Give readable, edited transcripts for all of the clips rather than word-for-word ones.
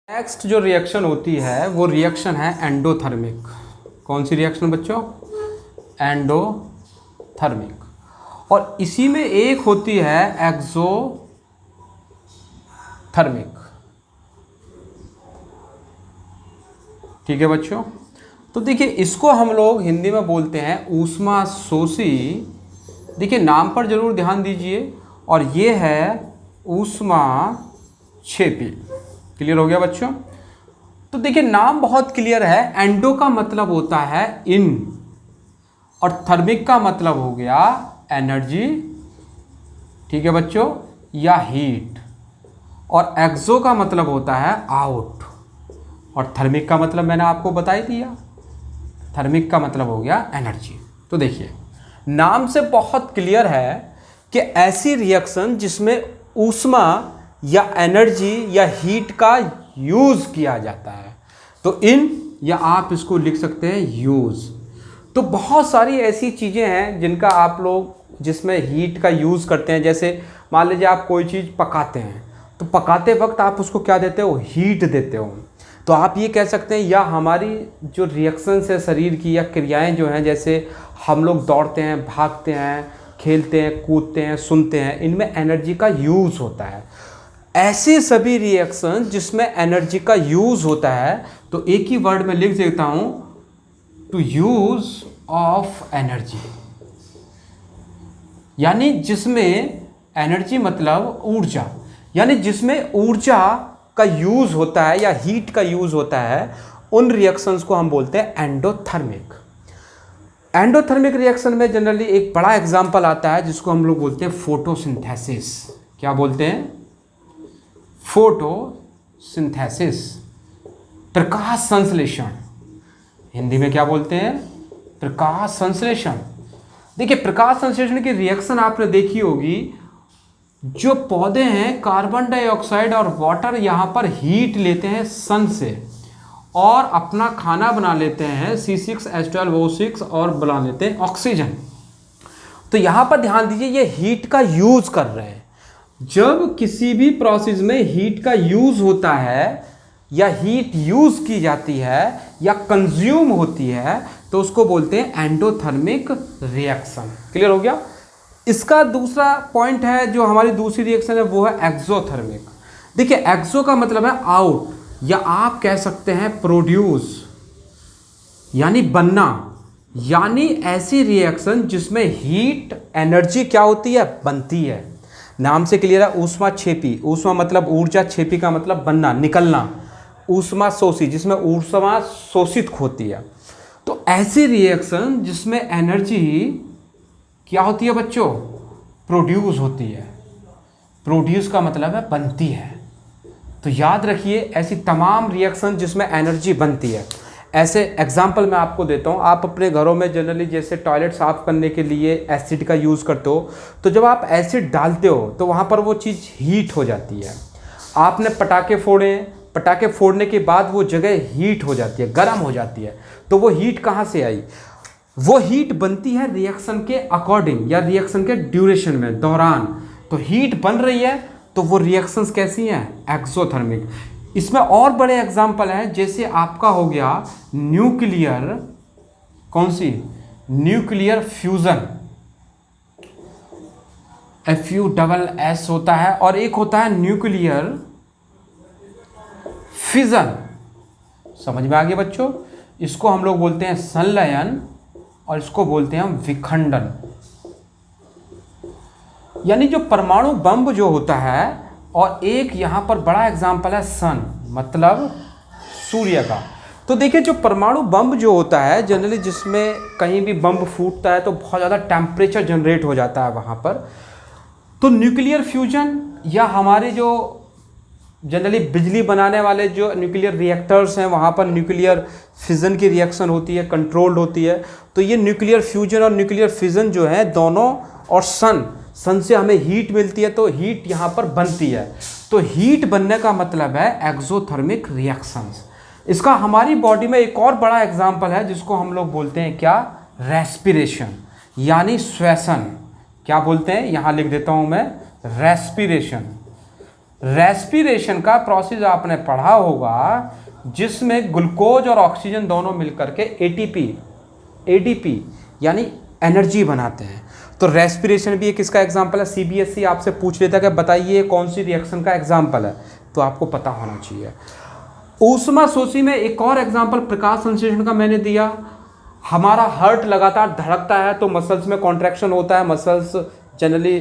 Next जो reaction होती है वो रिएक्शन है एंडोथर्मिक। कौन सी रिएक्शन बच्चों? एंडोथर्मिक। और इसी में एक होती है एक्सोथर्मिक। ठीक है बच्चों, तो देखिए इसको हम लोग हिंदी में बोलते हैं ऊष्मा शोषी। देखिए नाम पर जरूर ध्यान दीजिए। और ये है ऊष्मा क्षेपी। क्लियर हो गया बच्चों? तो देखिए नाम बहुत क्लियर है। एंडो का मतलब होता है इन, और थर्मिक का मतलब हो गया एनर्जी। ठीक है बच्चों, या हीट। और एक्सो का मतलब होता है आउट। और थर्मिक का मतलब मैंने आपको बता ही दिया। थर्मिक का मतलब हो गया एनर्जी। तो देखिए नाम से बहुत क्लियर है कि ऐसी रिएक्शन जिसमें ऊष्मा या एनर्जी या हीट का यूज़ किया जाता है, तो इन, या आप इसको लिख सकते हैं यूज़। तो बहुत सारी ऐसी चीज़ें हैं जिनका आप लोग जिसमें हीट का यूज़ करते हैं। जैसे मान लीजिए आप कोई चीज़ पकाते हैं, तो पकाते वक्त आप उसको क्या देते हो? हीट देते हो। तो आप ये कह सकते हैं, या हमारी जो रिएक्शंस है शरीर की या क्रियाएं जो हैं, जैसे हम लोग दौड़ते हैं, भागते हैं, खेलते हैं, कूदते हैं, सुनते हैं, इनमें एनर्जी का यूज़ होता है। ऐसे सभी रिएक्शन जिसमें एनर्जी का यूज़ होता है, तो एक ही वर्ड में लिख देता हूँ, टू यूज़ ऑफ एनर्जी। यानी जिसमें एनर्जी मतलब ऊर्जा, यानी जिसमें ऊर्जा का यूज़ होता है या हीट का यूज़ होता है, उन रिएक्शंस को हम बोलते हैं एंडोथर्मिक। एंडोथर्मिक रिएक्शन में जनरली एक बड़ा एग्जाम्पल आता है जिसको हम लोग बोलते हैं फोटोसिंथेसिस। क्या बोलते हैं? फोटोसिंथेसिस, प्रकाश संश्लेषण। हिंदी में क्या बोलते हैं? प्रकाश संश्लेषण। देखिए प्रकाश संश्लेषण की रिएक्शन आपने देखी होगी। जो पौधे हैं कार्बन डाइऑक्साइड और वाटर यहाँ पर हीट लेते हैं सन से, और अपना खाना बना लेते हैं C6H12O6 और बना लेते हैं ऑक्सीजन। तो यहाँ पर ध्यान दीजिए, ये हीट का यूज़ कर रहे हैं। जब किसी भी प्रोसेस में हीट का यूज़ होता है या हीट यूज़ की जाती है या कंज्यूम होती है, तो उसको बोलते हैं एंडोथर्मिक रिएक्शन। क्लियर हो गया? इसका दूसरा पॉइंट है, जो हमारी दूसरी रिएक्शन है, वो है एक्सोथर्मिक। देखिए एक्सो का मतलब है आउट, या आप कह सकते हैं प्रोड्यूस, यानी बनना। यानी ऐसी रिएक्शन जिसमें हीट एनर्जी क्या होती है? बनती है। नाम से क्लियर है, ऊष्मा क्षेपी। ऊष्मा मतलब ऊर्जा, क्षेपी का मतलब बनना, निकलना। ऊष्मा शोषी, जिसमें ऊष्मा शोषित होती है। तो ऐसी रिएक्शन जिसमें एनर्जी क्या होती है बच्चों? प्रोड्यूस होती है। प्रोड्यूस का मतलब है बनती है। तो याद रखिए ऐसी तमाम रिएक्शन जिसमें एनर्जी बनती है। ऐसे एग्जाम्पल मैं आपको देता हूँ। आप अपने घरों में जनरली जैसे टॉयलेट साफ़ करने के लिए एसिड का यूज़ करते हो, तो जब आप एसिड डालते हो तो वहाँ पर वो चीज़ हीट हो जाती है। आपने पटाखे फोड़े, पटाखे फोड़ने के बाद वो जगह हीट हो जाती है, गर्म हो जाती है। तो वो हीट कहाँ से आई? वो हीट बनती है रिएक्शन के अकॉर्डिंग या रिएक्शन के ड्यूरेशन में, दौरान। तो हीट बन रही है, तो वो रिएक्शंस कैसी हैं? एक्सोथर्मिक। इसमें और बड़े एग्जाम्पल हैं, जैसे आपका हो गया न्यूक्लियर, कौन सी? न्यूक्लियर फ्यूजन, FUSS होता है, और एक होता है न्यूक्लियर फिजन। समझ में आ गया बच्चों? इसको हम लोग बोलते हैं संलयन, और इसको बोलते हैं हम विखंडन। यानी जो परमाणु बम जो होता है, और एक यहाँ पर बड़ा एग्जाम्पल है सन, मतलब सूर्य का। तो देखिए जो परमाणु बम जो होता है जनरली, जिसमें कहीं भी बम फूटता है तो बहुत ज़्यादा टेम्परेचर जनरेट हो जाता है वहाँ पर। तो न्यूक्लियर फ्यूजन, या हमारे जो जनरली बिजली बनाने वाले जो न्यूक्लियर रिएक्टर्स हैं, वहाँ पर न्यूक्लियर फिजन की रिएक्शन होती है, कंट्रोल्ड होती है। तो ये न्यूक्लियर फ्यूजन और न्यूक्लियर फिजन जो है दोनों, और सन से हमें हीट मिलती है, तो हीट यहाँ पर बनती है। तो हीट बनने का मतलब है एक्सोथर्मिक रिएक्शंस। इसका हमारी बॉडी में एक और बड़ा एग्जाम्पल है जिसको हम लोग बोलते हैं क्या? रेस्पिरेशन, यानी श्वसन। क्या बोलते हैं? यहाँ लिख देता हूँ मैं, रेस्पिरेशन। रेस्पिरेशन का प्रोसेस आपने पढ़ा होगा, जिसमें ग्लूकोज और ऑक्सीजन दोनों मिलकर के एटीपी यानी एनर्जी बनाते हैं। तो रेस्पिरेशन भी एक इसका एग्जाम्पल है। सीबीएसई आपसे पूछ लेता है कि बताइए कौन सी रिएक्शन का एग्जाम्पल है, तो आपको पता होना चाहिए। ऊष्मा शोषी में एक और एग्जाम्पल प्रकाश संश्लेषण का मैंने दिया। हमारा हार्ट लगातार धड़कता है तो मसल्स में कॉन्ट्रैक्शन होता है, मसल्स जनरली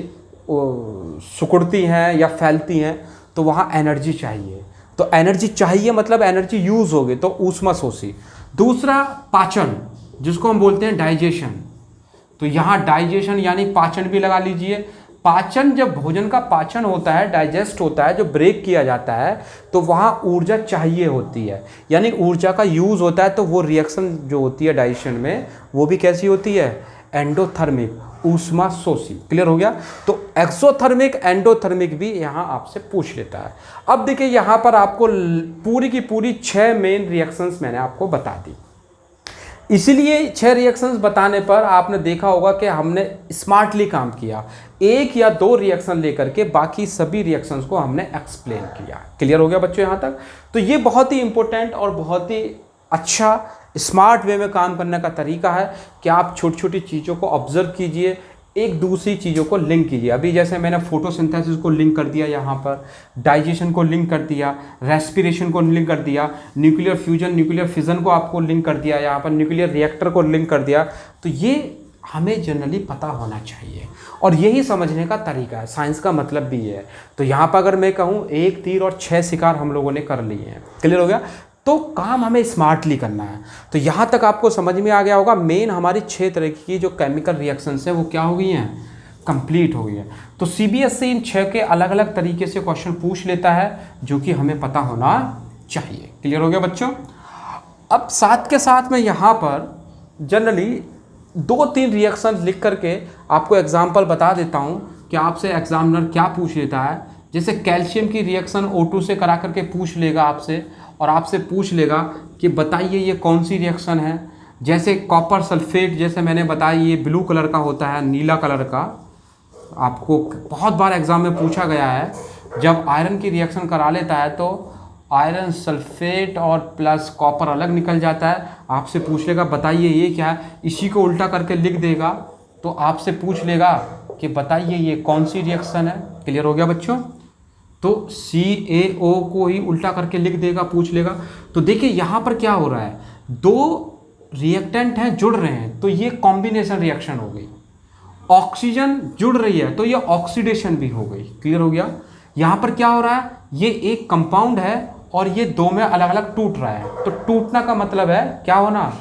सिकुड़ती हैं या फैलती हैं, तो वहाँ एनर्जी चाहिए। तो एनर्जी चाहिए मतलब एनर्जी यूज होगी, तो ऊष्मा शोषी। दूसरा पाचन, जिसको हम बोलते हैं डाइजेशन। तो यहाँ डाइजेशन यानी पाचन भी लगा लीजिए। पाचन, जब भोजन का पाचन होता है, डाइजेस्ट होता है, जो ब्रेक किया जाता है, तो वहाँ ऊर्जा चाहिए होती है, यानी ऊर्जा का यूज़ होता है। तो वो रिएक्शन जो होती है डाइजेशन में, वो भी कैसी होती है? एंडोथर्मिक, ऊष्मा शोषी। क्लियर हो गया? तो एक्सोथर्मिक, एंडोथर्मिक भी यहाँ आपसे पूछ लेता है। अब देखिए यहाँ पर आपको पूरी की पूरी 6 मेन रिएक्शंस मैंने आपको बता दी। इसीलिए 6 रिएक्शंस बताने पर आपने देखा होगा कि हमने स्मार्टली काम किया। 1 या 2 रिएक्शन लेकर के बाकी सभी रिएक्शंस को हमने एक्सप्लेन किया। क्लियर हो गया बच्चों यहाँ तक? तो ये बहुत ही इंपॉर्टेंट और बहुत ही अच्छा स्मार्ट वे में काम करने का तरीका है कि आप छोटी छोटी चीज़ों को ऑब्जर्व कीजिए, एक दूसरी चीज़ों को लिंक कीजिए। अभी जैसे मैंने फोटोसिंथेसिस को लिंक कर दिया, यहाँ पर डाइजेशन को लिंक कर दिया, रेस्पिरेशन को लिंक कर दिया, न्यूक्लियर फ्यूजन, न्यूक्लियर फिजन को आपको लिंक कर दिया, यहाँ पर न्यूक्लियर रिएक्टर को लिंक कर दिया। तो ये हमें जनरली पता होना चाहिए और यही समझने का तरीका है, साइंस का मतलब भी है। तो यहाँ पर अगर मैं कहूँ 1 तीर और 6 शिकार हम लोगों ने कर लिए हैं। क्लियर हो गया? तो काम हमें स्मार्टली करना है। तो यहाँ तक आपको समझ में आ गया होगा, मेन हमारी 6 तरह की जो केमिकल रिएक्शंस हैं वो क्या हो गई हैं? कंप्लीट हो गई है। तो सीबीएसई इन 6 के अलग अलग तरीके से क्वेश्चन पूछ लेता है, जो कि हमें पता होना चाहिए। क्लियर हो गया बच्चों? अब साथ के साथ में यहाँ पर जनरली 2-3 रिएक्शन लिख करके आपको एग्जाम्पल बता देता हूँ कि आपसे एग्जामिनर क्या पूछ लेता है। जैसे कैल्शियम की रिएक्शन O2 से करा करके पूछ लेगा आपसे, और आपसे पूछ लेगा कि बताइए ये कौन सी रिएक्शन है। जैसे कॉपर सल्फेट, जैसे मैंने बताया, ये ब्लू कलर का होता है, नीला कलर का। आपको बहुत बार एग्जाम में पूछा गया है, जब आयरन की रिएक्शन करा लेता है तो आयरन सल्फेट और प्लस कॉपर अलग निकल जाता है। आपसे पूछ लेगा बताइए ये क्या है, इसी को उल्टा करके लिख देगा तो आपसे पूछ लेगा कि बताइए ये कौन सी रिएक्शन है। क्लियर हो गया बच्चों? तो CaO को ही उल्टा करके लिख देगा, पूछ लेगा। तो देखिए यहाँ पर क्या हो रहा है, 2 रिएक्टेंट हैं, जुड़ रहे हैं, तो ये कॉम्बिनेशन रिएक्शन हो गई। ऑक्सीजन जुड़ रही है तो ये ऑक्सीडेशन भी हो गई। क्लियर हो गया? यहाँ पर क्या हो रहा है, ये एक कंपाउंड है और ये 2 में अलग अलग टूट रहा है। तो टूटना का मतलब है क्या होना?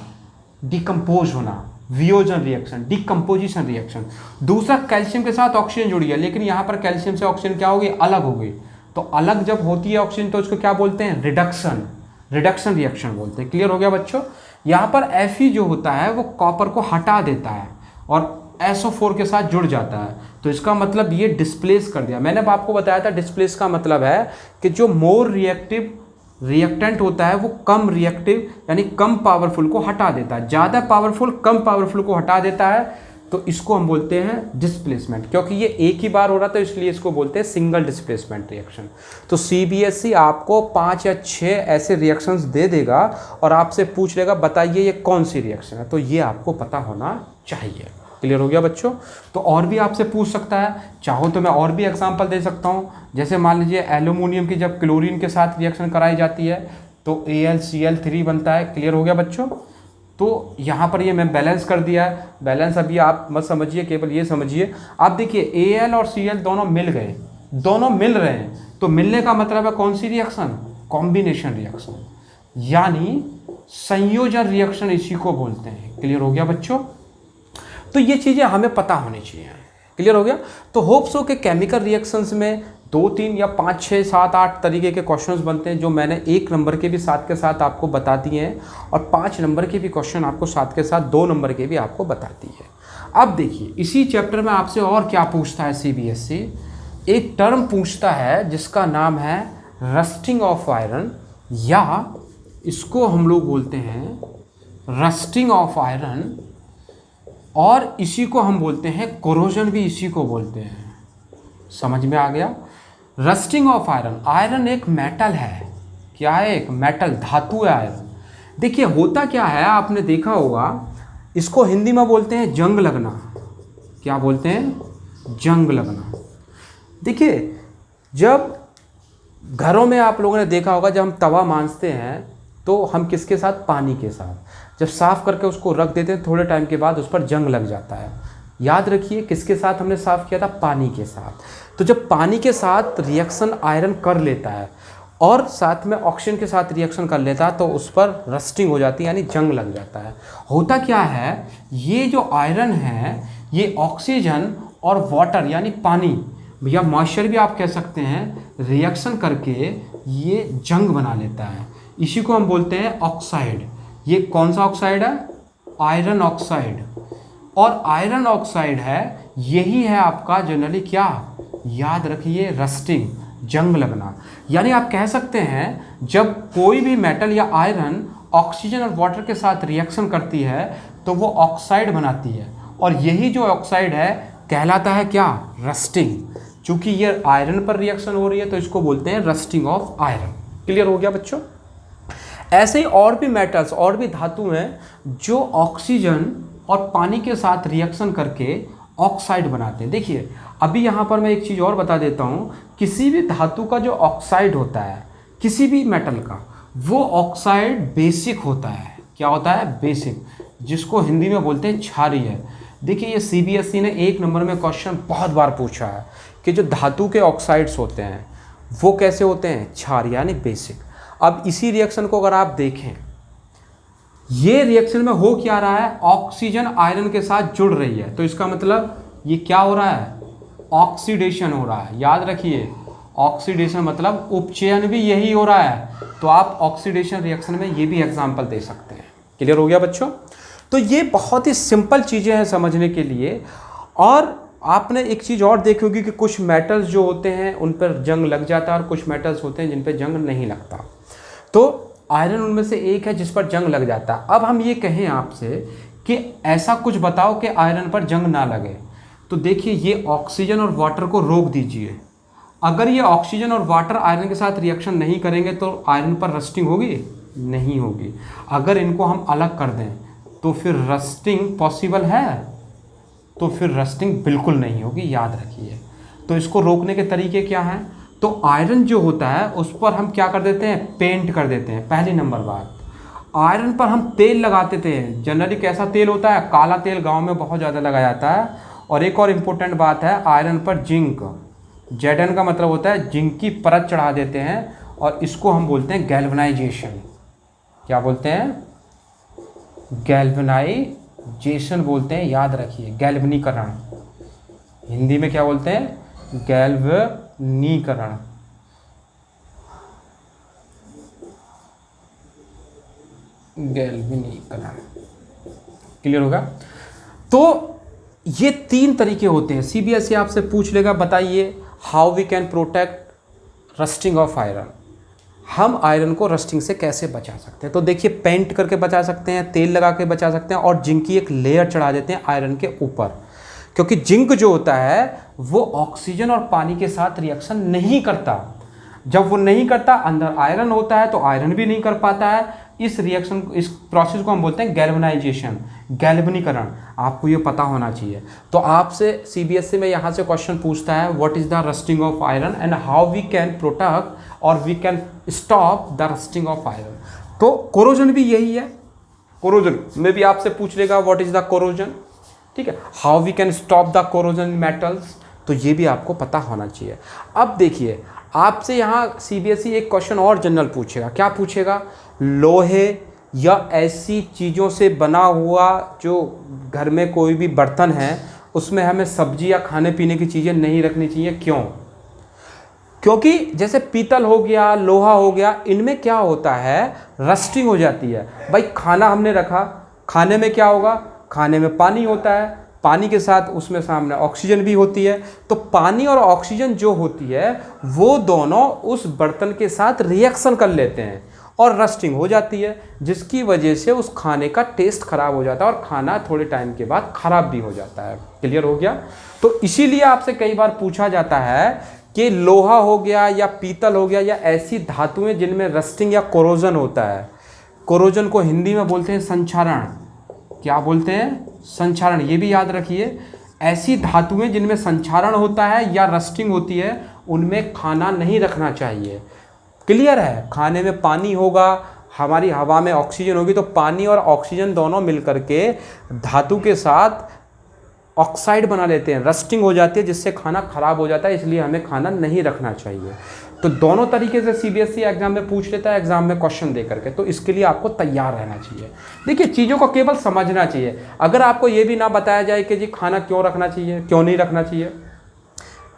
डिकम्पोज होना, वियोजन रिएक्शन, डिकम्पोजिशन रिएक्शन। दूसरा, कैल्शियम के साथ ऑक्सीजन जुड़ी है, लेकिन यहाँ पर कैल्शियम से ऑक्सीजन क्या हो गई? अलग हो गई। तो अलग जब होती है ऑक्सीजन तो उसको क्या बोलते हैं? रिडक्शन रिएक्शन बोलते हैं। क्लियर हो गया बच्चों? यहाँ पर Fe जो होता है वो कॉपर को हटा देता है और SO4 के साथ जुड़ जाता है, तो इसका मतलब ये डिस्प्लेस कर दिया। मैंने आपको बताया था डिस्प्लेस का मतलब है कि जो मोर रिएक्टिव रिएक्टेंट होता है वो कम रिएक्टिव यानी कम पावरफुल को हटा देता है, ज़्यादा पावरफुल कम पावरफुल को हटा देता है। तो इसको हम बोलते हैं डिस्प्लेसमेंट। क्योंकि ये एक ही बार हो रहा था इसलिए इसको बोलते हैं सिंगल डिस्प्लेसमेंट रिएक्शन। तो सीबीएसई आपको 5 या 6 ऐसे रिएक्शंस दे देगा और आपसे पूछ लेगा बताइए ये कौन सी रिएक्शन है, तो ये आपको पता होना चाहिए। क्लियर हो गया बच्चों? तो और भी आपसे पूछ सकता है, चाहो तो मैं और भी एग्जांपल दे सकता हूँ। जैसे मान लीजिए एल्यूमिनियम की जब क्लोरीन के साथ रिएक्शन कराई जाती है तो AlCl3 बनता है। क्लियर हो गया बच्चों? तो यहाँ पर ये मैं बैलेंस कर दिया है। बैलेंस अभी आप मत समझिए, केवल ये समझिए। आप देखिए Al और Cl दोनों मिल गए, दोनों मिल रहे हैं, तो मिलने का मतलब है कौन सी रिएक्शन? कॉम्बिनेशन रिएक्शन, यानी संयोजन रिएक्शन इसी को बोलते हैं। क्लियर हो गया बच्चों? तो ये चीज़ें हमें पता होनी चाहिए। क्लियर हो गया? तो होप्स हो कि केमिकल रिएक्शंस में 2, 3 या 5, 6, 7, 8 तरीके के क्वेश्चंस बनते हैं, जो मैंने 1 नंबर के भी साथ के साथ आपको बता दिए हैं, और 5 नंबर के भी क्वेश्चन आपको साथ के साथ 2 नंबर के भी आपको बताती है। अब देखिए इसी चैप्टर में आपसे और क्या पूछता है सीबीएसई, एक टर्म पूछता है जिसका नाम है रस्टिंग ऑफ आयरन, या इसको हम लोग बोलते हैं रस्टिंग ऑफ आयरन, और इसी को हम बोलते हैं कोरोजन भी इसी को बोलते हैं। समझ में आ गया? रस्टिंग ऑफ आयरन, आयरन एक मेटल है, क्या है, एक मेटल, धातु है आयरन। देखिए होता क्या है, आपने देखा होगा, इसको हिंदी में बोलते हैं जंग लगना। क्या बोलते हैं, जंग लगना। देखिए जब घरों में आप लोगों ने देखा होगा, जब हम तवा मांजते हैं तो हम किसके साथ, पानी के साथ। जब साफ़ करके उसको रख देते हैं, थोड़े टाइम के बाद उस पर जंग लग जाता है। याद रखिए किसके साथ हमने साफ़ किया था, पानी के साथ। तो जब पानी के साथ रिएक्शन आयरन कर लेता है और साथ में ऑक्सीजन के साथ रिएक्शन कर लेता है, तो उस पर रस्टिंग हो जाती है, यानी जंग लग जाता है। होता क्या है, ये जो आयरन है ये ऑक्सीजन और वाटर यानी पानी या मॉइस्चर भी आप कह सकते हैं, रिएक्शन करके ये जंग बना लेता है। इसी को हम बोलते हैं ऑक्साइड। ये कौन सा ऑक्साइड है, आयरन ऑक्साइड। और आयरन ऑक्साइड है, यही है आपका जनरली क्या, याद रखिए, रस्टिंग, जंग लगना। यानी आप कह सकते हैं जब कोई भी मेटल या आयरन ऑक्सीजन और वाटर के साथ रिएक्शन करती है तो वो ऑक्साइड बनाती है, और यही जो ऑक्साइड है कहलाता है क्या, रस्टिंग। चूंकि ये आयरन पर रिएक्शन हो रही है तो इसको बोलते हैं रस्टिंग ऑफ आयरन। क्लियर हो गया बच्चों। ऐसे ही और भी मेटल्स और भी धातु हैं जो ऑक्सीजन और पानी के साथ रिएक्शन करके ऑक्साइड बनाते हैं। देखिए अभी यहाँ पर मैं एक चीज़ और बता देता हूँ, किसी भी धातु का जो ऑक्साइड होता है, किसी भी मेटल का, वो ऑक्साइड बेसिक होता है। क्या होता है, बेसिक, जिसको हिंदी में बोलते हैं क्षारीय। देखिए ये CBSE ने 1 नंबर में क्वेश्चन बहुत बार पूछा है कि जो धातु के ऑक्साइड्स होते हैं वो कैसे होते हैं, क्षारीय यानी बेसिक। अब इसी रिएक्शन को अगर आप देखें, ये रिएक्शन में हो क्या रहा है, ऑक्सीजन आयरन के साथ जुड़ रही है, तो इसका मतलब ये क्या हो रहा है, ऑक्सीडेशन हो रहा है। याद रखिए ऑक्सीडेशन मतलब उपचयन भी यही हो रहा है, तो आप ऑक्सीडेशन रिएक्शन में ये भी एग्जांपल दे सकते हैं। क्लियर हो गया बच्चों। तो ये बहुत ही सिंपल चीज़ें हैं समझने के लिए। और आपने एक चीज़ और देखी होगी कि कुछ मेटल्स जो होते हैं उन पर जंग लग जाता है और कुछ मेटल्स होते हैं जिन पर जंग नहीं लगता। तो आयरन उनमें से एक है जिस पर जंग लग जाता है। अब हम ये कहें आपसे कि ऐसा कुछ बताओ कि आयरन पर जंग ना लगे, तो देखिए ये ऑक्सीजन और वाटर को रोक दीजिए। अगर ये ऑक्सीजन और वाटर आयरन के साथ रिएक्शन नहीं करेंगे तो आयरन पर रस्टिंग होगी, नहीं होगी। अगर इनको हम अलग कर दें तो फिर रस्टिंग पॉसिबल है, तो फिर रस्टिंग बिल्कुल नहीं होगी, याद रखिए। तो इसको रोकने के तरीके क्या हैं, तो आयरन जो होता है उस पर हम क्या कर देते हैं, पेंट कर देते हैं। पहली नंबर बात, आयरन पर हम तेल लगाते थे। जनरली कैसा तेल होता है, काला तेल गांव में बहुत ज़्यादा लगाया जाता है। और एक और इम्पोर्टेंट बात है, आयरन पर जिंक, Zn का मतलब होता है जिंक की परत चढ़ा देते हैं, और इसको हम बोलते हैं गैल्वेनाइजेशन। क्या बोलते हैं, गैल्वेनाइजेशन बोलते हैं, याद रखिए, गैल्वनीकरण। हिंदी में क्या बोलते हैं, गैल्वनीकरण। गैल्वनीकरण। क्लियर होगा। तो ये 3 तरीके होते हैं। CBSE आपसे पूछ लेगा, बताइए how we can protect rusting of iron, हम आयरन को रस्टिंग से कैसे बचा सकते हैं। तो देखिए पेंट करके बचा सकते हैं, तेल लगा के बचा सकते हैं, और जिंक की एक लेयर चढ़ा देते हैं आयरन के ऊपर। क्योंकि जिंक जो होता है वो ऑक्सीजन और पानी के साथ रिएक्शन नहीं करता। जब वो नहीं करता, अंदर आयरन होता है तो आयरन भी नहीं कर पाता है। इस रिएक्शन, इस प्रोसेस को हम बोलते हैं गैल्वेनाइजेशन, गैल्वनीकरण। आपको ये पता होना चाहिए। तो आपसे CBSE में यहाँ से क्वेश्चन पूछता है, what is the rusting of iron and how we can protect और we can stop the rusting of iron. तो कोरोजन भी यही है, कोरोजन में भी आपसे पूछ लेगा व्हाट इज द कोरोजन, ठीक है, how we can stop the corrosion metals, तो ये भी आपको पता होना चाहिए। अब देखिए आपसे यहाँ CBSE एक क्वेश्चन और जनरल पूछेगा। क्या पूछेगा, लोहे या ऐसी चीज़ों से बना हुआ जो घर में कोई भी बर्तन है उसमें हमें सब्जी या खाने पीने की चीज़ें नहीं रखनी चाहिए, क्यों। क्योंकि जैसे पीतल हो गया, लोहा हो गया, इनमें क्या होता है, रस्टिंग हो जाती है। भाई खाना हमने रखा, खाने में क्या होगा, खाने में पानी होता है, पानी के साथ उसमें सामने ऑक्सीजन भी होती है। तो पानी और ऑक्सीजन जो होती है वो दोनों उस बर्तन के साथ रिएक्शन कर लेते हैं और रस्टिंग हो जाती है, जिसकी वजह से उस खाने का टेस्ट खराब हो जाता है और खाना थोड़े टाइम के बाद खराब भी हो जाता है। क्लियर हो गया। तो इसीलिए आपसे कई बार पूछा जाता है कि लोहा हो गया या पीतल हो गया या ऐसी धातुएं जिनमें रस्टिंग या कोरोजन होता है, कोरोजन को हिंदी में बोलते हैं संक्षारण। क्या बोलते हैं? संक्षारण। ये भी याद रखिए, ऐसी धातुएं जिनमें संक्षारण होता है या रस्टिंग होती है उनमें खाना नहीं रखना चाहिए। क्लियर है? खाने में पानी होगा, हमारी हवा में ऑक्सीजन होगी, तो पानी और ऑक्सीजन दोनों मिलकर के धातु के साथ ऑक्साइड बना लेते हैं, रस्टिंग हो जाती है, जिससे खाना खराब हो जाता है, इसलिए हमें खाना नहीं रखना चाहिए। तो दोनों तरीके से सीबीएसई एग्जाम में पूछ लेता है, एग्जाम में क्वेश्चन दे करके, तो इसके लिए आपको तैयार रहना चाहिए। देखिए, चीज़ों को केवल समझना चाहिए। अगर आपको ये भी ना बताया जाए कि जी खाना क्यों रखना चाहिए, क्यों नहीं रखना चाहिए,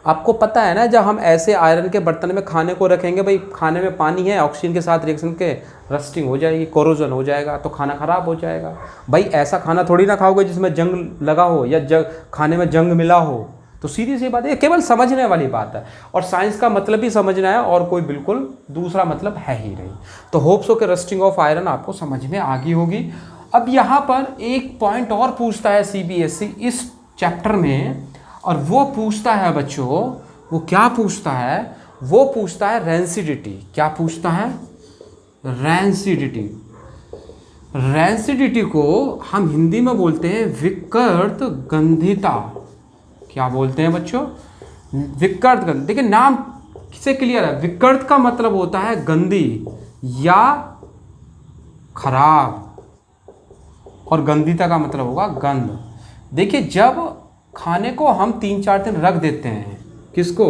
आपको पता है ना, जब हम ऐसे आयरन के बर्तन में खाने को रखेंगे, भाई खाने में पानी है, ऑक्सीजन के साथ रिएक्शन के रस्टिंग हो जाएगी, कोरोजन हो जाएगा, तो खाना खराब हो जाएगा। भाई ऐसा खाना थोड़ी ना खाओगे जिसमें जंग लगा हो या खाने में जंग मिला हो। तो सीधी सी बात है, केवल समझने वाली बात है, और साइंस का मतलब ही समझना है, और कोई बिल्कुल दूसरा मतलब है ही नहीं। तो होप्स हो कि रस्टिंग ऑफ आयरन आपको समझ में आ गई होगी। अब यहाँ पर एक पॉइंट और पूछता है सीबीएसई इस चैप्टर में, और वो पूछता है बच्चों, वो क्या पूछता है? वो पूछता है रेंसिडिटी। क्या पूछता है? रेंसिडिटी। रेंसिडिटी को हम हिंदी में बोलते हैं विकृत गंधिता। क्या बोलते हैं बच्चों? विकृत गंध। देखिए नाम से क्लियर है, विकृत का मतलब होता है गंदी या खराब, और गंधिता का मतलब होगा गंध। देखिए, जब खाने को हम 3-4 दिन रख देते हैं, किसको?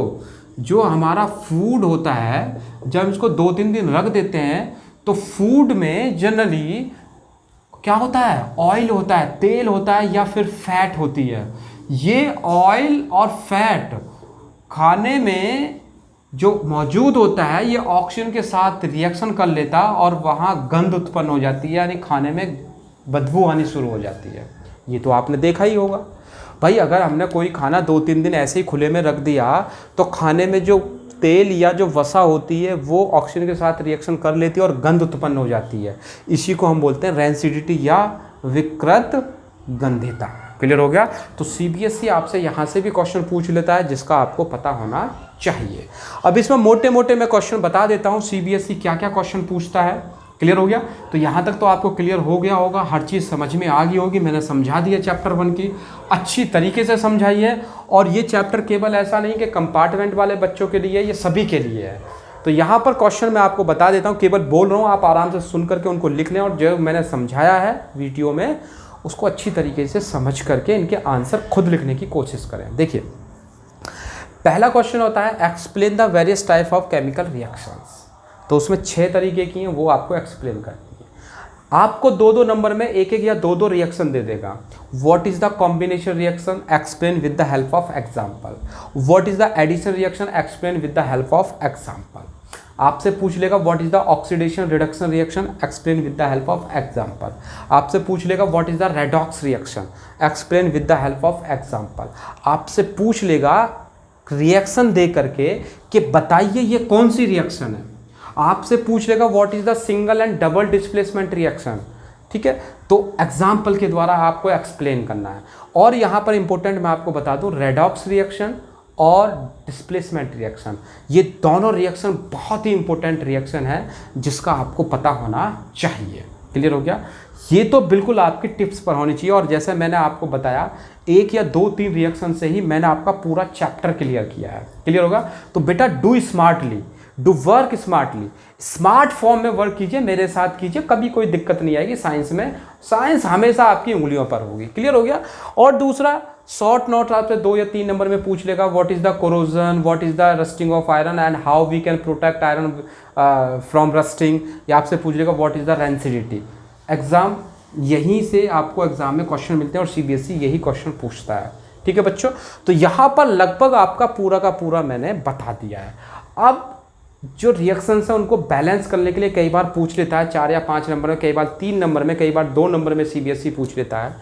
जो हमारा फूड होता है, जब इसको 2-3 दिन रख देते हैं तो फूड में जनरली क्या होता है? ऑयल होता है, तेल होता है, या फिर फैट होती है। ये ऑयल और फैट खाने में जो मौजूद होता है, ये ऑक्सीजन के साथ रिएक्शन कर लेता और वहाँ गंध उत्पन्न हो जाती है, यानी खाने में बदबू आनी शुरू हो जाती है। ये तो आपने देखा ही होगा। भाई अगर हमने कोई खाना 2-3 दिन ऐसे ही खुले में रख दिया तो खाने में जो तेल या जो वसा होती है वो ऑक्सीजन के साथ रिएक्शन कर लेती है और गंध उत्पन्न हो जाती है। इसी को हम बोलते हैं रेंसिडिटी या विकृत गंधिता। क्लियर हो गया? तो सीबीएसई आपसे यहाँ से भी क्वेश्चन पूछ लेता है, जिसका आपको पता होना चाहिए। अब इसमें मोटे मोटे मैं क्वेश्चन बता देता हूँ सीबीएसई क्या क्या क्वेश्चन पूछता है। क्लियर हो गया? तो यहाँ तक तो आपको क्लियर हो गया होगा, हर चीज़ समझ में आ गई होगी। मैंने समझा दिया चैप्टर 1 की, अच्छी तरीके से समझाई है। और ये चैप्टर केवल ऐसा नहीं कि कंपार्टमेंट वाले बच्चों के लिए, ये सभी के लिए है। तो यहाँ पर क्वेश्चन मैं आपको बता देता हूँ, केवल बोल रहा हूँ, आप आराम से सुन करके उनको लिख लें, और जो मैंने समझाया है वीडियो में उसको अच्छी तरीके से समझ करके इनके आंसर खुद लिखने की कोशिश करें। देखिए, पहला क्वेश्चन होता है explain the various type of chemical reactions. तो उसमें 6 तरीके की हैं, वो आपको एक्सप्लेन करती है। आपको 2-2 नंबर में 1-1 या 2-2 रिएक्शन दे देगा। What is the combination reaction? Explain with the help of example. What is the addition reaction? Explain with the help of example. आपसे पूछ लेगा what is the oxidation reduction reaction? Explain with the help of example. आपसे पूछ लेगा what is the redox reaction? Explain with the help of example. आपसे पूछ लेगा reaction दे करके कि बताइए ये कौन सी रिएक्शन है। आपसे पूछ लेगा what is the single and double displacement reaction. ठीक है, तो एग्जाम्पल के द्वारा आपको एक्सप्लेन करना है। और यहाँ पर इंपॉर्टेंट मैं आपको बता दूँ, रेडॉक्स रिएक्शन और डिस्प्लेसमेंट रिएक्शन, ये दोनों रिएक्शन बहुत ही इंपॉर्टेंट रिएक्शन है, जिसका आपको पता होना चाहिए। क्लियर हो गया? ये तो बिल्कुल आपकी टिप्स पर होनी चाहिए। और जैसे मैंने आपको बताया, 1 या 2-3 रिएक्शन से ही मैंने आपका पूरा चैप्टर क्लियर किया है। क्लियर होगा? तो बेटा do smartly, do work smartly, smart form में वर्क कीजिए, मेरे साथ कीजिए, कभी कोई दिक्कत नहीं आएगी साइंस में। साइंस हमेशा आपकी उंगलियों पर होगी। क्लियर हो गया? और दूसरा, शॉर्ट नोट आपसे 2 या 3 नंबर में पूछ लेगा what is the corrosion, what is the rusting of iron and how we can protect iron from rusting, या आपसे पूछ लेगा what is the rancidity. Exam यहीं से आपको एग्जाम में क्वेश्चन मिलते हैं और सीबीएसई यही क्वेश्चन पूछता है। ठीक है बच्चों? तो यहाँ पर लगभग आपका पूरा का पूरा मैंने बता दिया है। अब जो रिएक्शंस है उनको बैलेंस करने के लिए कई बार पूछ लेता है 4 या 5 नंबर में, कई बार 3 नंबर में, कई बार 2 नंबर में सीबीएसई पूछ लेता है।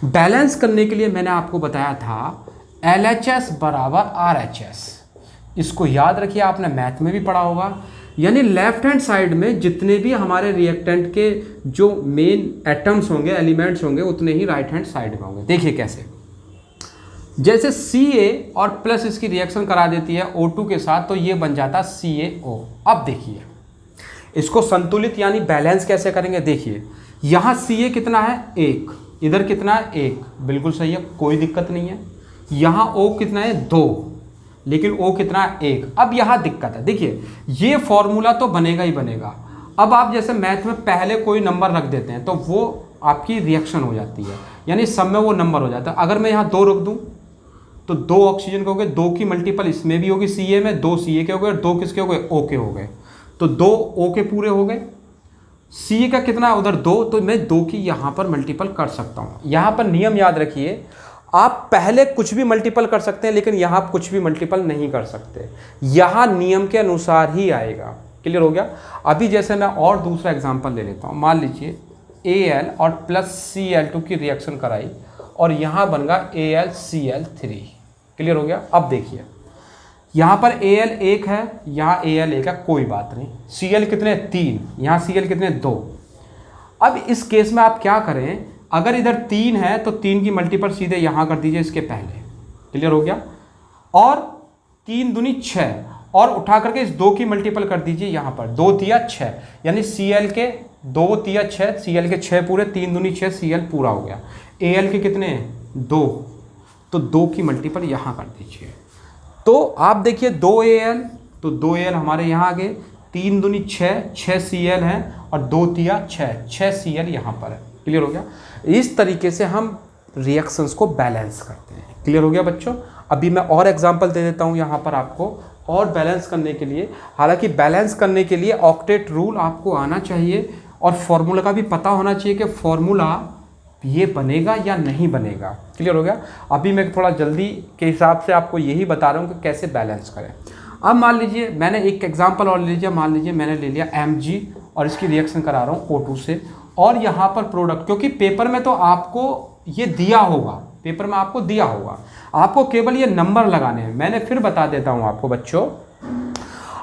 बैलेंस करने के लिए मैंने आपको बताया था LHS बराबर RHS। इसको याद रखिए, आपने मैथ में भी पढ़ा होगा। यानी लेफ्ट हैंड साइड में जितने भी हमारे रिएक्टेंट के जो मेन एटम्स होंगे, एलिमेंट्स होंगे, उतने ही राइट हैंड साइड में होंगे। देखिए कैसे, जैसे Ca और प्लस इसकी रिएक्शन करा देती है O2 के साथ, तो ये बन जाता CaO। अब देखिए इसको संतुलित यानी बैलेंस कैसे करेंगे। देखिए यहाँ Ca कितना है 1, इधर कितना है 1, बिल्कुल सही है, कोई दिक्कत नहीं है। यहाँ O कितना है 2, लेकिन O कितना है 1। अब यहाँ दिक्कत है, देखिए ये फॉर्मूला तो बनेगा ही बनेगा। अब आप जैसे मैथ में पहले कोई नंबर रख देते हैं तो वो आपकी रिएक्शन हो जाती है, यानी सब में वो नंबर हो जाता है। अगर मैं यहाँ 2 रख दूँ तो 2 ऑक्सीजन के हो गए, 2 की मल्टीपल इसमें भी होगी Ca में, 2 Ca के हो गए और 2 किसके हो गए O के हो गए, तो 2 O के पूरे हो गए। Ca का कितना है उधर 2, तो मैं 2 की यहाँ पर मल्टीपल कर सकता हूँ। यहाँ पर नियम याद रखिए, आप पहले कुछ भी मल्टीपल कर सकते हैं लेकिन यहाँ आप कुछ भी मल्टीपल नहीं कर सकते, यहाँ नियम के अनुसार ही आएगा। क्लियर हो गया। अभी जैसे मैं और दूसरा एग्जांपल ले लेता हूँ, मान लीजिए Al और प्लस Cl2 की रिएक्शन कराई और यहाँ बन गया AlCl3। क्लियर हो गया। अब देखिए यहाँ पर Al 1 है, यहाँ Al 1 है, कोई बात नहीं। Cl कितने 3, यहाँ Cl कितने 2। अब इस केस में आप क्या करें, अगर इधर 3 है तो 3 की मल्टीपल सीधे यहाँ कर दीजिए इसके पहले। क्लियर हो गया। और 3 दूनी 6 और उठा करके इस 2 की मल्टीपल कर दीजिए यहाँ पर, 2 तिया 6, यानी Cl के 2 तिया 6, Cl के 6 पूरे, 3 दूनी 6, Cl पूरा हो गया। Al के कितने 2, तो 2 की मल्टीपल यहाँ कर दीजिए। तो आप देखिए 2Al, तो 2Al हमारे यहाँ आ गए, 3 दूनी 6, 6 Cl है और 2 तिया 6, 6 Cl यहाँ पर है। क्लियर हो गया। इस तरीके से हम रिएक्शंस को बैलेंस करते हैं। क्लियर हो गया बच्चों। अभी मैं और एग्जांपल दे देता हूँ यहाँ पर आपको, और बैलेंस करने के लिए। हालांकि बैलेंस करने के लिए ऑक्टेट रूल आपको आना चाहिए और फॉर्मूला का भी पता होना चाहिए कि फॉर्मूला ये बनेगा या नहीं बनेगा। क्लियर हो गया। अभी मैं थोड़ा जल्दी के हिसाब से आपको यही बता रहा हूँ कि कैसे बैलेंस करें। अब मान लीजिए मैंने एक एग्जांपल और ले लीजिए, मान लीजिए मैंने ले लिया Mg और इसकी रिएक्शन करा रहा हूँ O2 से, और यहाँ पर प्रोडक्ट, क्योंकि पेपर में तो आपको ये दिया होगा, पेपर में आपको दिया होगा, आपको केवल ये नंबर लगाने हैं। मैंने फिर बता देता हूँ आपको बच्चों,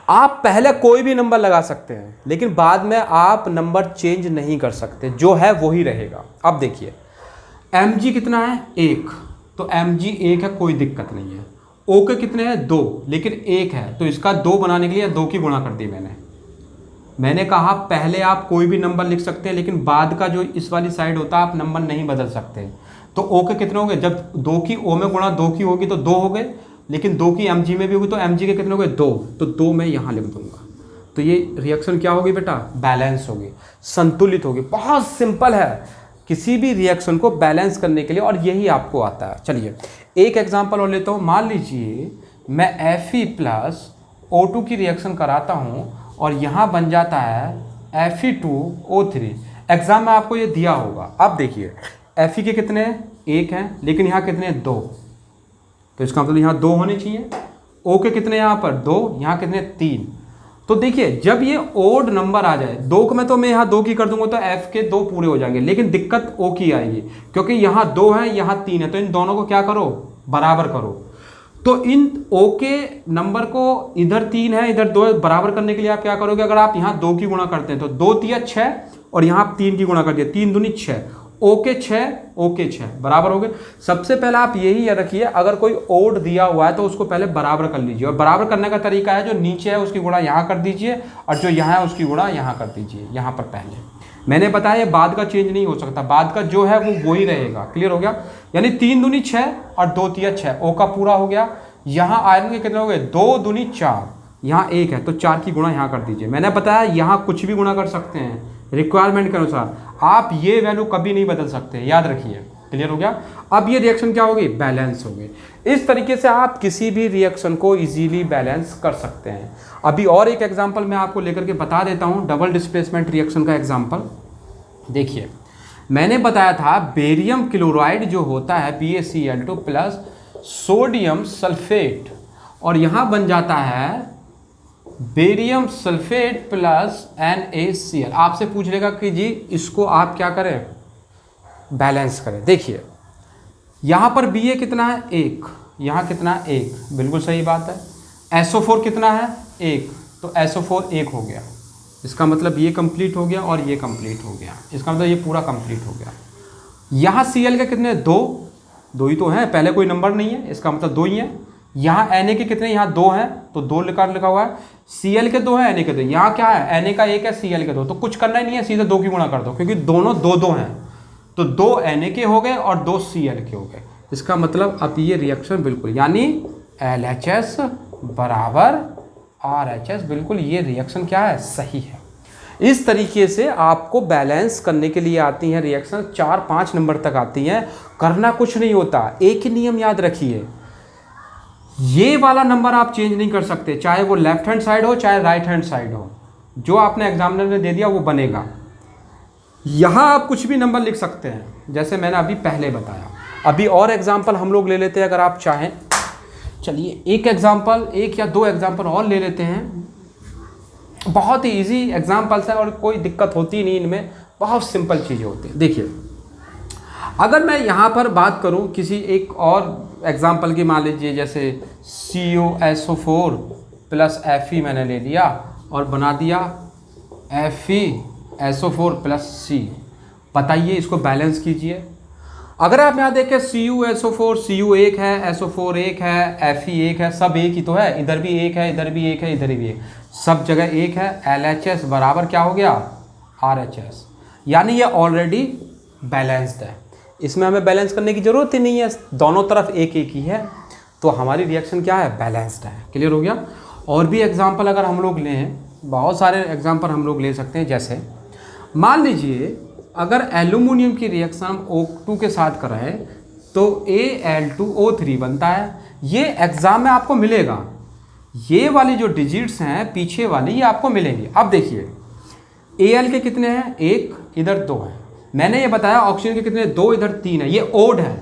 आप पहले कोई भी नंबर लगा सकते हैं लेकिन बाद में आप नंबर चेंज नहीं कर सकते, जो है वही रहेगा। अब देखिए Mg कितना है 1, तो Mg 1 है, कोई दिक्कत नहीं है। O के कितने हैं 2, लेकिन 1 है, तो इसका 2 बनाने के लिए 2 की गुणा कर दी मैंने कहा पहले आप कोई भी नंबर लिख सकते हैं लेकिन बाद का जो इस वाली साइड होता है आप नंबर नहीं बदल सकते। तो O के कितने हो गए, जब 2 की O में गुणा 2 की होगी तो 2 हो गए, लेकिन 2 की Mg में भी होगी तो Mg के कितने हो गए 2, तो 2 मैं यहाँ लिख दूंगा। तो ये रिएक्शन क्या होगी बेटा, बैलेंस होगी, संतुलित होगी। बहुत सिंपल है किसी भी रिएक्शन को बैलेंस करने के लिए, और यही आपको आता है। चलिए एक एग्जाम्पल और लेता हूँ। मान लीजिए मैं Fe प्लस O2 की रिएक्शन कराता हूँ और यहाँ बन जाता है Fe2O3। एग्जाम में आपको ये दिया होगा। अब देखिए Fe के कितने 1 हैं, लेकिन यहाँ कितने 2, तो इसका मतलब यहाँ 2 होने चाहिए। O के कितने यहाँ पर 2, यहाँ कितने 3। तो देखिए जब ये ओड नंबर आ जाए, 2 को मैं तो मैं यहाँ 2 की कर दूंगा तो F के 2 पूरे हो जाएंगे, लेकिन दिक्कत O की आएगी क्योंकि यहाँ 2 है यहाँ 3 है, तो इन दोनों को क्या करो, बराबर करो। तो इन O के नंबर को इधर 3 है इधर 2 है, बराबर करने के लिए आप क्या करोगे, अगर आप यहाँ 2 की गुणा करते हैं तो 2 तिया 6 और यहाँ आप 3 की गुणा कर दिया, 3 दूनी 6, O के 6 O के 6 बराबर हो गए। सबसे पहले आप यही रखिए, अगर कोई ओड दिया हुआ है तो उसको पहले बराबर कर लीजिए, और बराबर करने का तरीका है जो नीचे है उसकी गुणा यहाँ कर दीजिए और जो यहाँ है उसकी गुणा यहाँ कर दीजिए। यहाँ पर पहले मैंने बताया बाद का चेंज नहीं हो सकता, बाद का जो है वो वही रहेगा। क्लियर हो गया। यानी 3 दूनी 6 और 2 तिया 6, O का पूरा हो गया। यहाँ आयरन के कितने हो गए, 2 दूनी 4, यहाँ 1 है तो 4 की गुणा यहाँ कर दीजिए। मैंने बताया यहाँ कुछ भी गुणा कर सकते हैं रिक्वायरमेंट के अनुसार, आप ये वैल्यू कभी नहीं बदल सकते, याद रखिए। क्लियर हो गया। अब ये रिएक्शन क्या होगी, बैलेंस होगी। इस तरीके से आप किसी भी रिएक्शन को इजीली बैलेंस कर सकते हैं। अभी और एक एग्जांपल मैं आपको लेकर के बता देता हूँ, डबल डिस्प्लेसमेंट रिएक्शन का एग्जांपल। देखिए मैंने बताया था बेरियम क्लोराइड जो होता है BaCl2 प्लस सोडियम सल्फेट, और यहाँ बन जाता है बेरियम सल्फेट प्लस NaCl। आपसे पूछ लेगा कि जी इसको आप क्या करें, बैलेंस करें। देखिए यहाँ पर Ba कितना है 1, यहाँ कितना है 1, बिल्कुल सही बात है। SO4 कितना है 1, तो SO4 1 हो गया, इसका मतलब ये कंप्लीट हो गया और ये कंप्लीट हो गया, इसका मतलब ये पूरा कंप्लीट हो गया। यहाँ Cl के कितने 2, दो ही तो हैं, पहले कोई नंबर नहीं है, इसका मतलब दो ही हैं। यहाँ Na के कितने, यहाँ दो हैं तो दो लिखा हुआ है। Cl के दो हैं, Na के दो, यहाँ क्या है, Na का एक है, Cl के दो, तो कुछ करना ही नहीं है, सीधे दो की गुणा कर दो, क्योंकि दोनों दो दो हैं, तो दो Na के हो गए और दो Cl के हो गए। इसका मतलब अब ये रिएक्शन बिल्कुल, यानी LHS बराबर RHS, बिल्कुल ये रिएक्शन क्या है, सही है। इस तरीके से आपको बैलेंस करने के लिए आती हैं रिएक्शन, 4-5 नंबर तक आती हैं, करना कुछ नहीं होता। एक ही नियम याद रखिए, ये वाला नंबर आप चेंज नहीं कर सकते, चाहे वो लेफ्ट हैंड साइड हो चाहे राइट हैंड साइड हो, जो आपने एग्जामिनर ने दे दिया वो बनेगा। यहाँ आप कुछ भी नंबर लिख सकते हैं, जैसे मैंने अभी पहले बताया। अभी और एग्जाम्पल हम लोग ले लेते हैं अगर आप चाहें। चलिए एक एग्जाम्पल, एक या दो एग्जाम्पल और ले लेते हैं। बहुत ही ईजी एग्जाम्पल्स हैं और कोई दिक्कत होती नहीं इनमें, बहुत सिंपल चीज़ें होती हैं। देखिए अगर मैं यहाँ पर बात करूँ किसी एक और एग्जाम्पल की, मान लीजिए जैसे CuSO4 प्लस Fe मैंने ले लिया और बना दिया FeSO4 प्लस C। बताइए इसको बैलेंस कीजिए। अगर आप यहाँ देखें CuSO4, Cu एक है, SO4 एक है, Fe एक है, सब एक ही तो है, इधर भी एक है, इधर भी एक है, इधर भी एक, सब जगह एक है। LHS बराबर क्या हो गया, RHS, यानी ये ऑलरेडी बैलेंस्ड है, इसमें हमें बैलेंस करने की ज़रूरत ही नहीं है, दोनों तरफ एक एक ही है, तो हमारी रिएक्शन क्या है, बैलेंस्ड है। क्लियर हो गया। और भी एग्जांपल अगर हम लोग लें, बहुत सारे एग्जांपल हम लोग ले सकते हैं। जैसे मान लीजिए अगर एल्यूमिनियम की रिएक्शन हम O2 के साथ कराएं तो Al2O3 बनता है। ये एग्ज़ाम में आपको मिलेगा, ये वाली जो डिजिट्स हैं पीछे वाली ये आपको मिलेंगी। अब देखिए Al के कितने हैं, एक, इधर दो हैं। मैंने ये बताया ऑक्सीजन के कितने, दो, इधर तीन है, ये ओड है।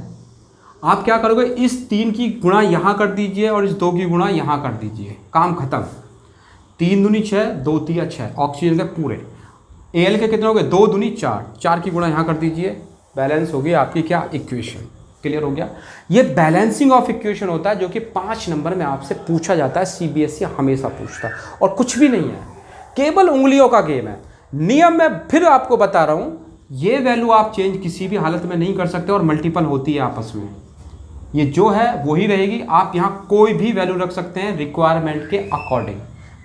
आप क्या करोगे, इस तीन की गुणा यहाँ कर दीजिए और इस दो की गुणा यहाँ कर दीजिए, काम खत्म। 3 दूनी 6, 2 तिया 6, ऑक्सीजन के पूरे। Al के कितने हो गए, 2 दूनी 4, 4 की गुणा यहाँ कर दीजिए, बैलेंस हो गई आपकी क्या, इक्वेशन। क्लियर हो गया। ये बैलेंसिंग ऑफ इक्वेशन होता है जो कि 5 नंबर में आपसे पूछा जाता है, CBSE हमेशा पूछता है, और कुछ भी नहीं है, केवल उंगलियों का गेम है। नियम मैं फिर आपको बता रहा हूँ, ये वैल्यू आप चेंज किसी भी हालत में नहीं कर सकते और मल्टीपल होती है आपस में, ये जो है वही रहेगी। आप यहाँ कोई भी वैल्यू रख सकते हैं रिक्वायरमेंट के अकॉर्डिंग।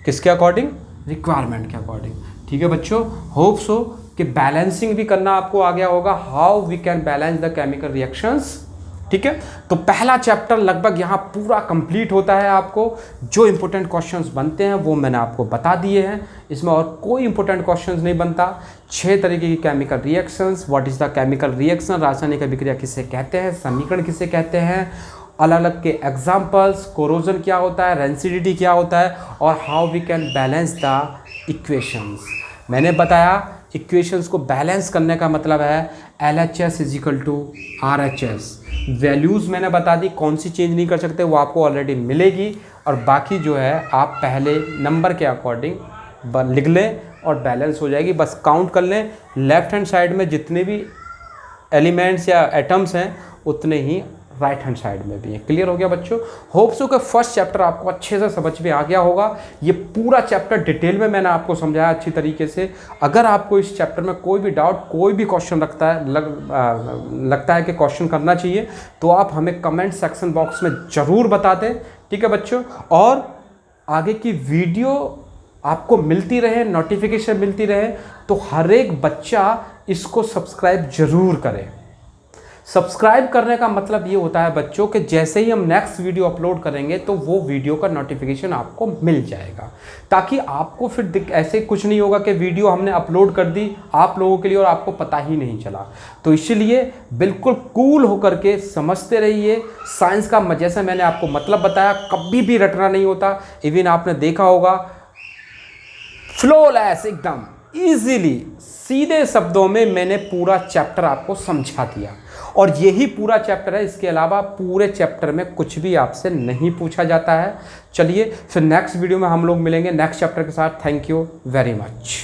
किसके अकॉर्डिंग, रिक्वायरमेंट के अकॉर्डिंग। ठीक है बच्चों, होप सो कि बैलेंसिंग भी करना आपको आ गया होगा, how we can balance the chemical reactions. ठीक है, तो पहला चैप्टर लगभग यहाँ पूरा कंप्लीट होता है। आपको जो इंपॉर्टेंट क्वेश्चंस बनते हैं वो मैंने आपको बता दिए हैं, इसमें और कोई इंपॉर्टेंट क्वेश्चंस नहीं बनता। 6 तरीके की chemical reactions, what is the chemical reaction, रासायनिक अभिक्रिया किसे कहते हैं, समीकरण किसे कहते हैं, अलग अलग के एग्जाम्पल्स, कोरोजन क्या होता है, रेंसिडिटी क्या होता है, और how we can balance the equations. मैंने बताया इक्वेशंस को बैलेंस करने का मतलब है LHS = RHS। वैल्यूज़ मैंने बता दी, कौन सी चेंज नहीं कर सकते, वो आपको ऑलरेडी मिलेगी, और बाकी जो है आप पहले नंबर के अकॉर्डिंग लिख लें और बैलेंस हो जाएगी। बस काउंट कर लें, लेफ्ट हैंड साइड में जितने भी एलिमेंट्स या एटम्स हैं उतने ही राइट हैंड साइड में भी है। क्लियर हो गया बच्चों। होप सो कि फर्स्ट चैप्टर आपको अच्छे से समझ में आ गया होगा। ये पूरा चैप्टर डिटेल में मैंने आपको समझाया अच्छी तरीके से। अगर आपको इस चैप्टर में कोई भी डाउट, कोई भी क्वेश्चन लगता है कि क्वेश्चन करना चाहिए, तो आप हमें कमेंट सेक्शन बॉक्स में ज़रूर बता दें। ठीक है बच्चों, और आगे की वीडियो आपको मिलती रहे, नोटिफिकेशन मिलती रहे, तो हर एक बच्चा इसको सब्सक्राइब ज़रूर करे। सब्सक्राइब करने का मतलब ये होता है बच्चों कि जैसे ही हम नेक्स्ट वीडियो अपलोड करेंगे तो वो वीडियो का नोटिफिकेशन आपको मिल जाएगा, ताकि आपको फिर ऐसे कुछ नहीं होगा कि वीडियो हमने अपलोड कर दी आप लोगों के लिए और आपको पता ही नहीं चला। तो इसलिए बिल्कुल कूल होकर के समझते रहिए। साइंस का जैसे मैंने आपको मतलब बताया, कभी भी रटना नहीं होता। इवन आपने देखा होगा फ्लोलेस, एकदम ईजीली सीधे शब्दों में मैंने पूरा चैप्टर आपको समझा दिया, और यही पूरा चैप्टर है। इसके अलावा पूरे चैप्टर में कुछ भी आपसे नहीं पूछा जाता है। चलिए फिर नेक्स्ट वीडियो में हम लोग मिलेंगे नेक्स्ट चैप्टर के साथ। Thank you very much.